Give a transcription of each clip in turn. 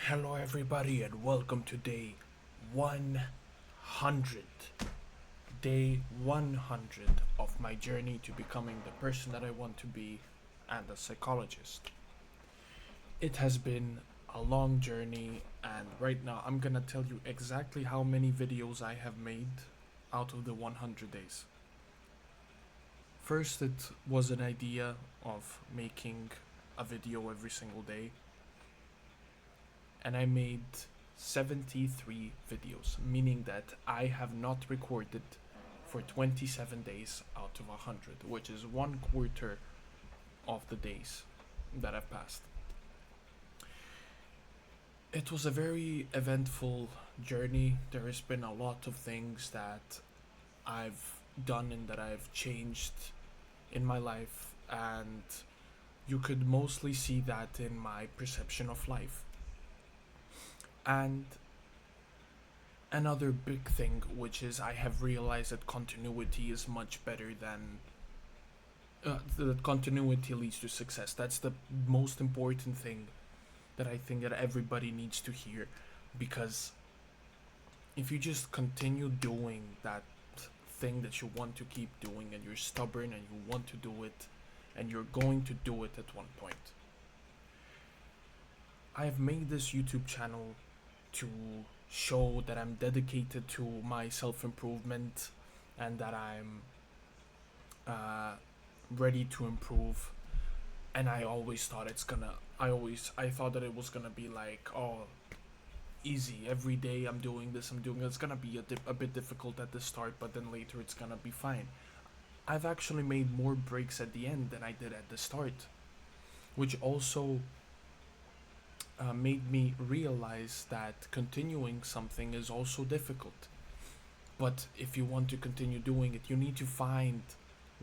Hello, everybody, and welcome to day 100. Day 100 of my journey to becoming the person that I want to be and a psychologist. It has been a long journey, and right now I'm gonna tell you exactly how many videos I have made out of the 100 days. First, it was an idea of making a video every single day, and I made 73 videos, meaning that I have not recorded for 27 days out of 100, which is one quarter of the days that have passed. It was a very eventful journey. There has been a lot of things that I've done and that I've changed in my life, and you could mostly see that in my perception of life. And another big thing, which is I have realized that continuity is much better than that continuity leads to success. That's the most important thing that I think that everybody needs to hear, because if you just continue doing that thing that you want to keep doing, and you're stubborn and you want to do it, and you're going to do it at one point. I have made this YouTube channel to show that I'm dedicated to my self improvement and that I'm uh, ready to improve. And I always thought I thought that it was gonna be like, oh, easy. Every day I'm doing this, it's gonna be a bit difficult at the start, but then later it's gonna be fine. I've actually made more breaks at the end than I did at the start, which also made me realize that continuing something is also difficult. But if you want to continue doing it, you need to find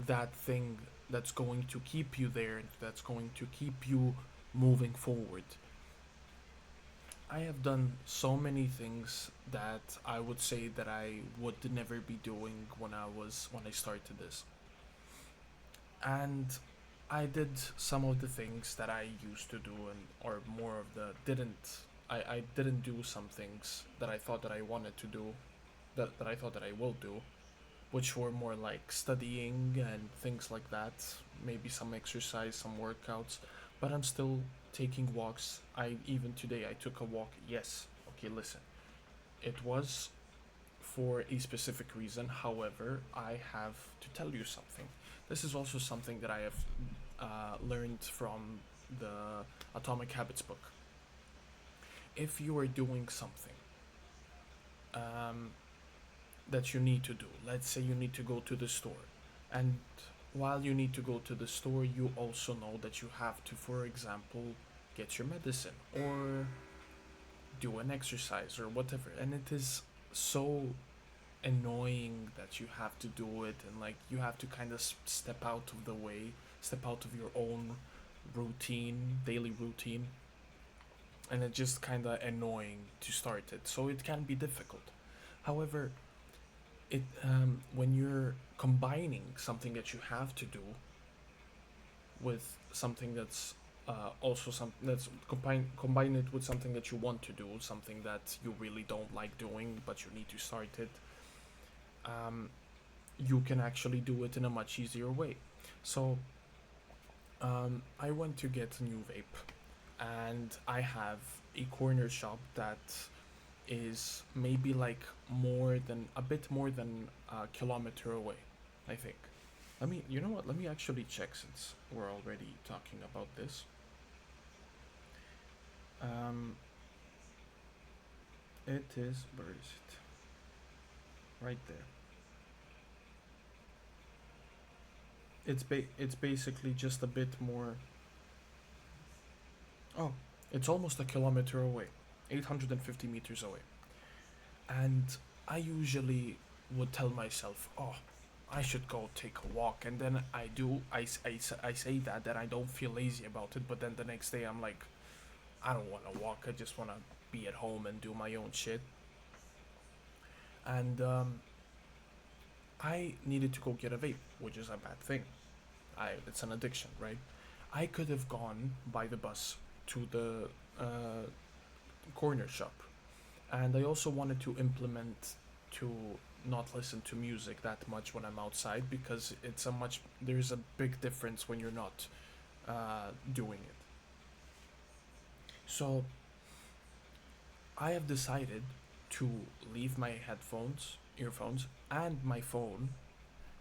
that thing that's going to keep you there, that's going to keep you moving forward. I have done so many things that I would say that I would never be doing when I started this. And I did some of the things that I used to do, and or more of the didn't. I didn't do some things that I thought that I wanted to do, that I thought that I will do, which were more like studying and things like that, maybe some exercise, some workouts, but I'm still taking walks. I even today I took a walk. Yes, okay, listen. It was for a specific reason. However, I have to tell you something. This is also something that I have learned from the Atomic Habits book. If you are doing something um, that you need to do. Let's say you need to go to the store. And while you need to go to the store, you also know that you have to, for example, get your medicine or do an exercise or whatever. And it is so annoying that you have to do it, and like you have to kind of step out of the way, step out of your own daily routine. And it's just kind of annoying to start it. So it can be difficult. However, it when you're combining something that you have to do with something that's also something that's combine it with something that you want to do, something that you really don't like doing but you need to start it, um, you can actually do it in a much easier way. So I went to get a new vape, and I have a corner shop that is maybe like a bit more than a kilometer away, I think. You know what? Let me actually check since we're already talking about this. Um, it is, where is it? Right there. It's basically just a bit more. Oh, it's almost a kilometer away, 850 meters away. And I usually would tell myself, oh, I should go take a walk. And then I do, I say that, then I don't feel lazy about it. But then the next day I'm like, I don't want to walk. I just want to be at home and do my own shit. And I needed to go get a vape, which is a bad thing. It's an addiction, right? I could have gone by the bus to the uh, corner shop. And I also wanted to implement to not listen to music that much when I'm outside, because there's a big difference when you're not doing it. So I have decided to leave my earphones, and my phone,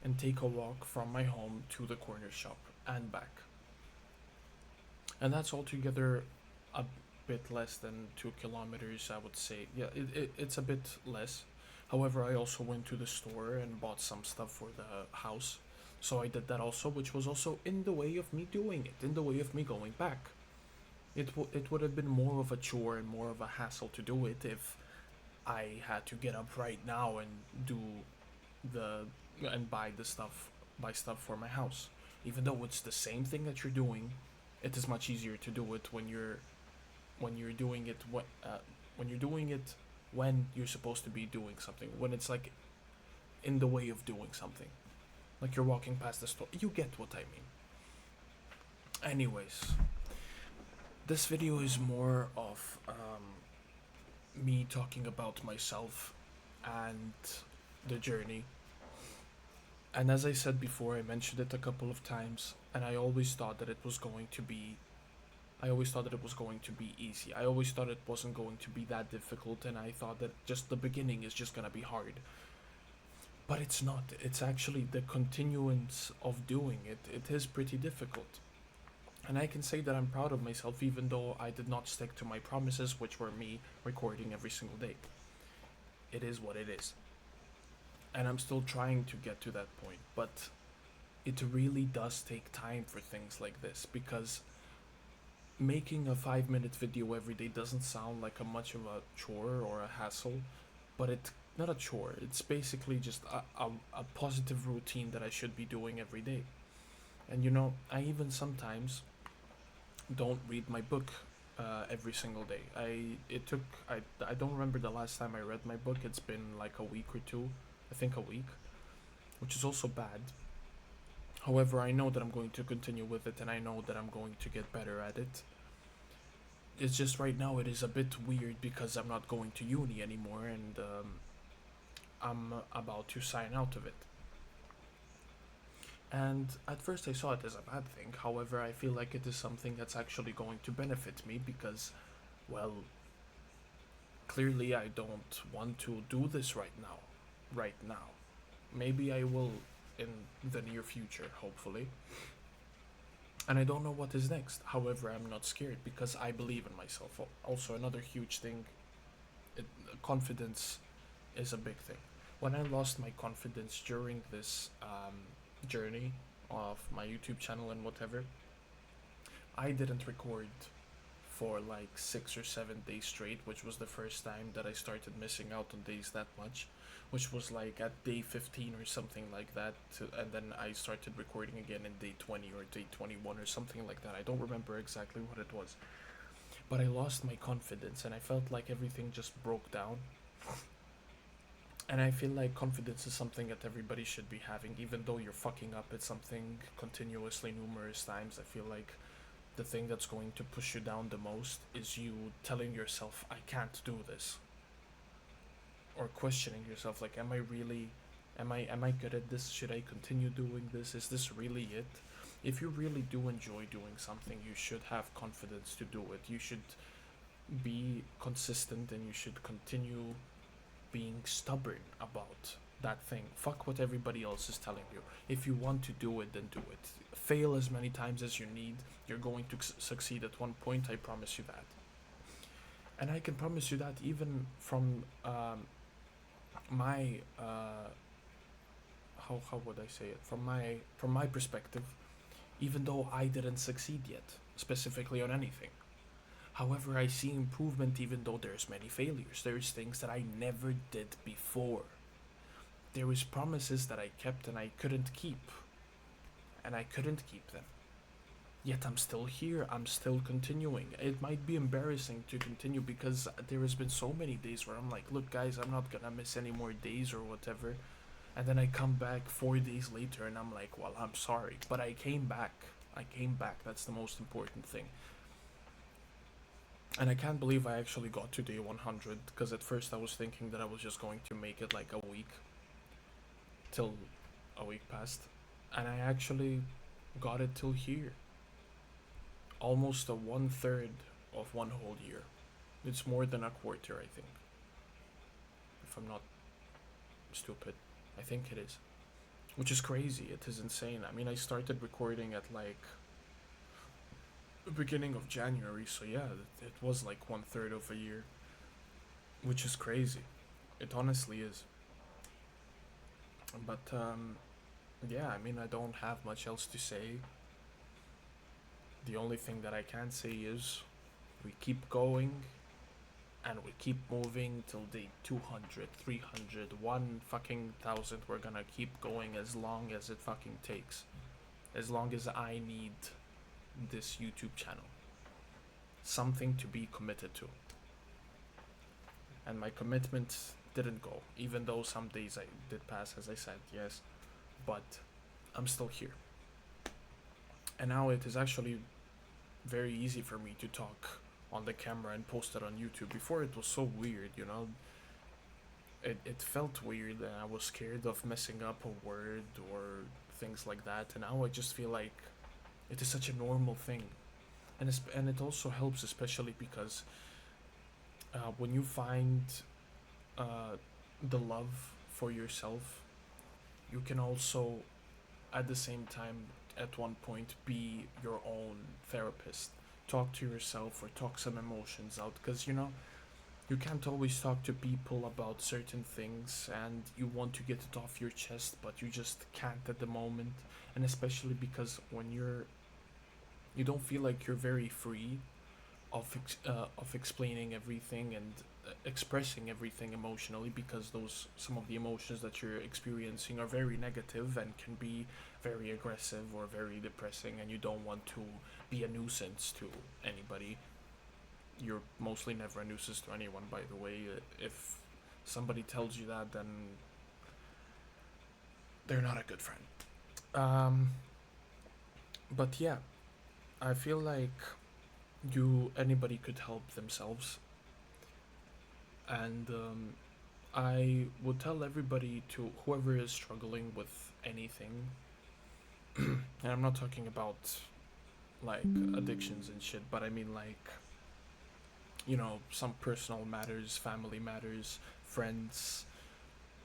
and take a walk from my home to the corner shop and back. And that's altogether a bit less than 2 kilometers, I would say. Yeah, it's a bit less. However, I also went to the store and bought some stuff for the house. So I did that also, which was also in the way of me doing it, in the way of me going back. It would have been more of a chore and more of a hassle to do it if I had to get up right now and do the and buy stuff for my house. Even though it's the same thing that you're doing, it is much easier to do it when you're doing it when you're doing it when you're supposed to be doing something. When it's like in the way of doing something, like you're walking past the store. You get what I mean. Anyways, this video is more of me talking about myself and the journey. And as I said before, I mentioned it a couple of times, and I always thought that it was going to be. I always thought that it was going to be easy. I always thought it wasn't going to be that difficult, and I thought that just the beginning is just gonna be hard. But it's not. It's actually the continuance of doing it. It is pretty difficult. And I can say that I'm proud of myself, even though I did not stick to my promises, which were me recording every single day. It is what it is. And I'm still trying to get to that point, but it really does take time for things like this, because making a 5 minute video every day doesn't sound like a much of a chore or a hassle, but it's not a chore. It's basically just a positive routine that I should be doing every day. And I even sometimes don't read my book every single day. I don't remember the last time I read my book. It's been like a week or two. I think a week, which is also bad. However, I know that I'm going to continue with it, and I know that I'm going to get better at it. It's just right now it is a bit weird because I'm not going to uni anymore, and I'm about to sign out of it. And at first I saw it as a bad thing. However, I feel like it is something that's actually going to benefit me because, well, clearly I don't want to do this right now. Right now. Maybe I will in the near future, hopefully. And I don't know what is next. However, I'm not scared because I believe in myself. Also, another huge thing, it, confidence is a big thing. When I lost my confidence during this journey of my YouTube channel and whatever, I didn't record for like 6 or 7 days straight, which was the first time that I started missing out on days that much, which was like at day 15 or something like that. And then I started recording again in day 20 or day 21 or something like that. I don't remember exactly what it was. But I lost my confidence and I felt like everything just broke down. And I feel like confidence is something that everybody should be having, even though you're fucking up at something continuously numerous times. I feel like the thing that's going to push you down the most is you telling yourself, I can't do this. Or questioning yourself, like, am I good at this? Should I continue doing this? Is this really it? If you really do enjoy doing something, you should have confidence to do it. You should be consistent and you should continue being stubborn about that thing. Fuck what everybody else is telling you. If you want to do it, then do it. Fail as many times as you need. You're going to succeed at one point, I promise you that. And I can promise you that even from my how would I say it? From my perspective, even though I didn't succeed yet, specifically on anything. However, I see improvement even though there's many failures. There's things that I never did before. There was promises that I kept and I couldn't keep. And I couldn't keep them. Yet I'm still here, I'm still continuing. It might be embarrassing to continue because there has been so many days where I'm like, look guys, I'm not gonna miss any more days or whatever. And then I come back 4 days later and I'm like, well, I'm sorry. But I came back. That's the most important thing. And I can't believe I actually got to day 100, because at first I was thinking that I was just going to make it like a week, till a week passed. And I actually got it till here. Almost a one third of one whole year. It's more than a quarter, I think. If I'm not stupid. I think it is. Which is crazy. It is insane. I mean, I started recording at like the beginning of January, so yeah, it was like one third of a year. Which is crazy. It honestly is. But yeah, I mean, I don't have much else to say. The only thing that I can say is we keep going and we keep moving till day 200, 300, 1 fucking thousand. We're gonna keep going as long as it fucking takes. As long as I need this YouTube channel. Something to be committed to. And my commitment didn't go, even though some days I did pass, as I said, yes. But I'm still here. And now it is actually very easy for me to talk on the camera and post it on YouTube. Before it was so weird, you know. It felt weird and I was scared of messing up a word or things like that. And now I just feel like it is such a normal thing. And it also helps, especially because when you find uh, the love for yourself, you can also, at the same time, at one point, be your own therapist. Talk to yourself or talk some emotions out, because you know you can't always talk to people about certain things and you want to get it off your chest, but you just can't at the moment. And especially because when you don't feel like you're very free of explaining everything and expressing everything emotionally, because those some of the emotions that you're experiencing are very negative and can be very aggressive or very depressing, and you don't want to be a nuisance to anybody. You're mostly never a nuisance to anyone, by the way. If somebody tells you that, then they're not a good friend. Um, but yeah, I feel like you anybody could help themselves, and I would tell everybody, to whoever is struggling with anything, and I'm not talking about like addictions and shit, but I mean like, you know, some personal matters, family matters, friends,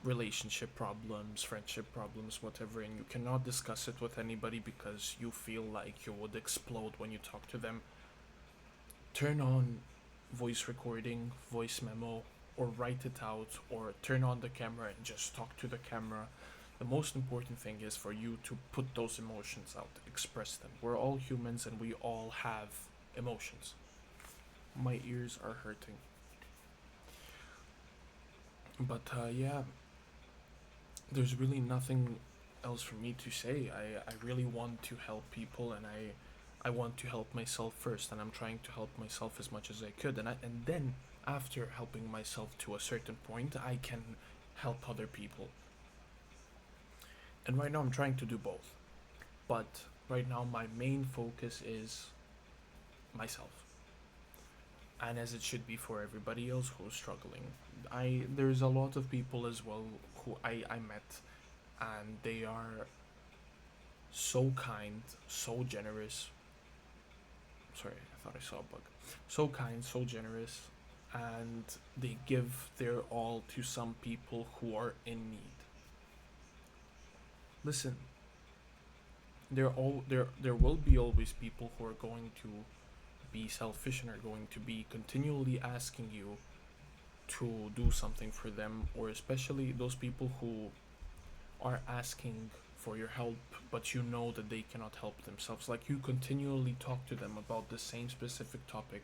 relationship problems, friendship problems, whatever, and you cannot discuss it with anybody because you feel like you would explode when you talk to them. Turn on voice recording, voice memo, or write it out, or turn on the camera and just talk to the camera. The most important thing is for you to put those emotions out, express them. We're all humans and we all have emotions. My ears are hurting. But yeah, there's really nothing else for me to say. I really want to help people, and I want to help myself first, and I'm trying to help myself as much as I could, and then after helping myself to a certain point, I can help other people. And right now I'm trying to do both. But right now my main focus is myself. And as it should be for everybody else who's struggling. There's a lot of people as well who I met, and they are so kind, so generous. Sorry, I thought I saw a bug. So kind, so generous, and they give their all to some people who are in need. Listen, there will be always people who are going to be selfish and are going to be continually asking you to do something for them, or especially those people who are asking for your help, but you know that they cannot help themselves. Like, you continually talk to them about the same specific topic,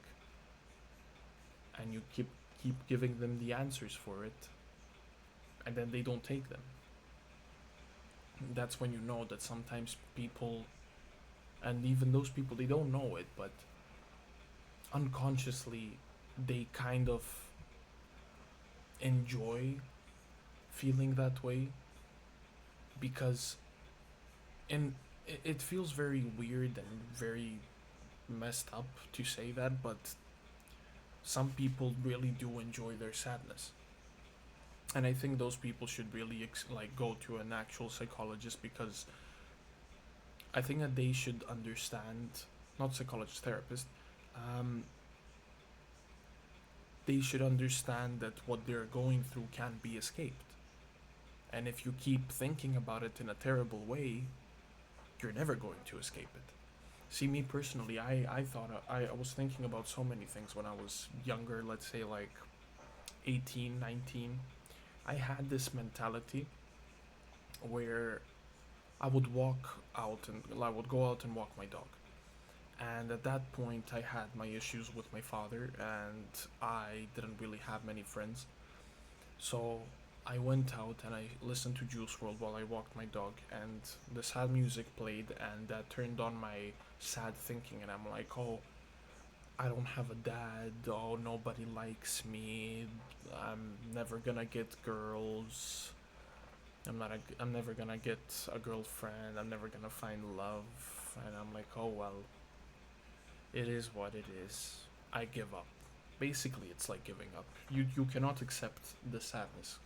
and you keep giving them the answers for it, and then they don't take them. That's when you know that sometimes people, and even those people, they don't know it, but unconsciously they kind of enjoy feeling that way, because and it feels very weird and very messed up to say that, but some people really do enjoy their sadness, and I think those people should really like go to an actual psychologist, because I think that they should understand, not psychologist, therapist. Um, they should understand that what they're going through can't be escaped. And if you keep thinking about it in a terrible way, you're never going to escape it. See, me personally, I thought I was thinking about so many things when I was younger, let's say like 18, 19. I had this mentality where I would walk out and I would go out and walk my dog. And at that point, I had my issues with my father, and I didn't really have many friends. So I went out and I listened to Juice World while I walked my dog, and the sad music played, and that turned on my sad thinking. And I'm like, oh, I don't have a dad. Oh, nobody likes me. I'm never gonna get girls. I'm never gonna get a girlfriend. I'm never gonna find love. And I'm like, oh well, it is what it is. I give up. Basically, it's like giving up. You cannot accept the sadness,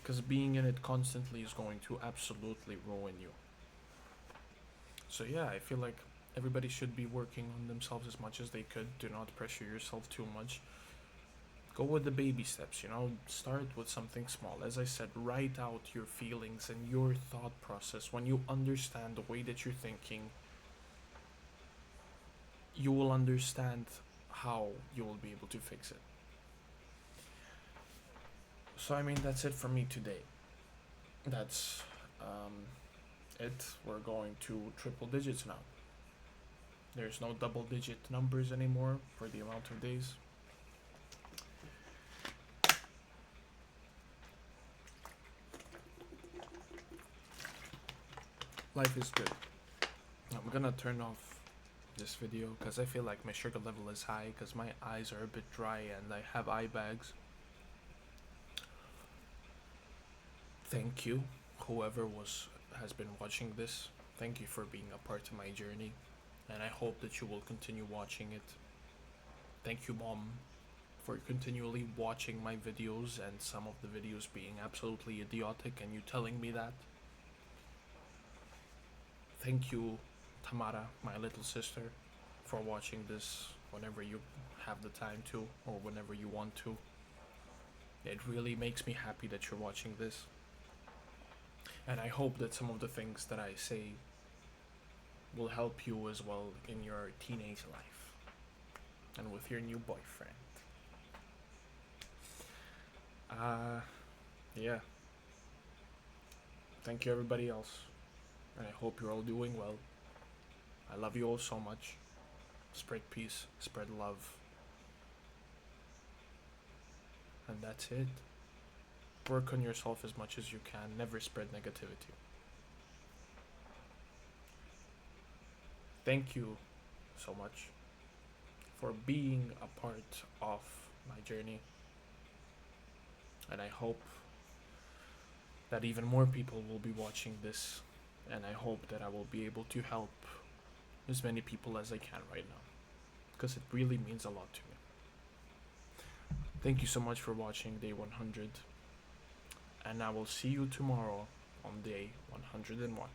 because being in it constantly is going to absolutely ruin you. So yeah, I feel like everybody should be working on themselves as much as they could. Do not pressure yourself too much. Go with the baby steps, start with something small. As I said, write out your feelings and your thought process. When you understand the way that you're thinking, you will understand how you will be able to fix it. So, I mean, that's it for me today. That's it. We're going to triple digits now. There's no double digit numbers anymore for the amount of days. Life is good. I'm gonna turn off this video because I feel like my sugar level is high because my eyes are a bit dry and I have eye bags. Thank you, whoever has been watching this. Thank you for being a part of my journey, and I hope that you will continue watching it. Thank you, Mom, for continually watching my videos and some of the videos being absolutely idiotic and you telling me that. Thank you, Tamara, my little sister, for watching this whenever you have the time to or whenever you want to. It really makes me happy that you're watching this. And I hope that some of the things that I say will help you as well in your teenage life and with your new boyfriend. Yeah. Thank you, everybody else. And I hope you're all doing well. I love you all so much. Spread peace, spread love. And that's it. Work on yourself as much as you can. Never spread negativity. Thank you so much for being a part of my journey. And I hope that even more people will be watching this. And I hope that I will be able to help as many people as I can right now, because it really means a lot to me. Thank you so much for watching day 100, and I will see you tomorrow on day 101.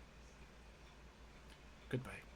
Goodbye.